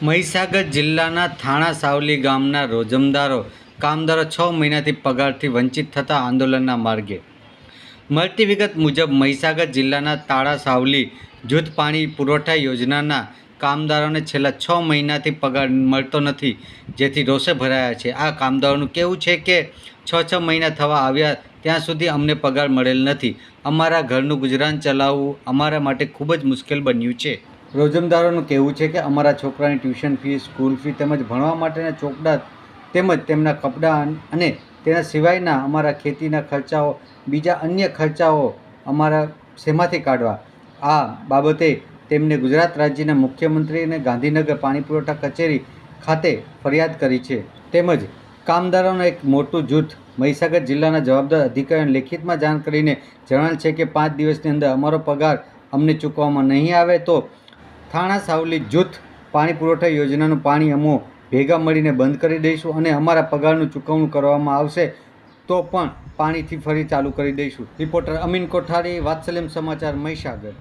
મહીસાગર જિલ્લાના થાણા સાવલી ગામના રોજમદારો કામદારો 6 મહિનાથી પગારથી વંચિત થતા આંદોલનના માર્ગે. મળતી વિગત મુજબ મહીસાગર જિલ્લાના તાળા સાવલી જૂથ પાણી પુરવઠા યોજનાના કામદારોને છેલ્લા 6 મહિનાથી પગાર મળતો નથી, જેથી રોષે ભરાયા છે. આ કામદારોનું કહેવું છે કે 6 મહિના થવા આવ્યા ત્યાં સુધી અમને પગાર મળેલ નથી. અમારા ઘરનું ગુજરાન ચલાવવું અમારા માટે ખૂબ જ મુશ્કેલ બન્યું છે. રોજમદારોનું કહેવું છે કે અમારા છોકરાની ટ્યુશન ફી, સ્કૂલ ફી તેમજ ભણવા માટેના ચોપડા તેમજ તેમના કપડાં અને તેના સિવાયના અમારા ખેતીના ખર્ચાઓ, બીજા અન્ય ખર્ચાઓ અમારા શેમાંથી કાઢવા. આ બાબતે તેમને ગુજરાત રાજ્યના મુખ્યમંત્રી અને ગાંધીનગર પાણી પુરવઠા કચેરી ખાતે ફરિયાદ કરી છે. તેમજ કામદારોનું એક મોટું જૂથ મહીસાગર જિલ્લાના જવાબદાર અધિકારીઓને લેખિતમાં જાણ કરીને જણાવેલ છે કે 5 દિવસની અંદર અમારો પગાર અમને ચૂકવવામાં નહીં આવે તો થાણા સાવલી જૂથ પાણી પુરવઠા યોજનાનું પાણી અમો ભેગા મળીને બંધ કરી દઈશું અને અમારા પગારનું ચૂકવણું કરવામાં આવશે તો પણ પાણીથી ફરી ચાલુ કરી દઈશું. રિપોર્ટર અમીન કોઠારી, વાત્સલ્યમ સમાચાર, મહીસાગર.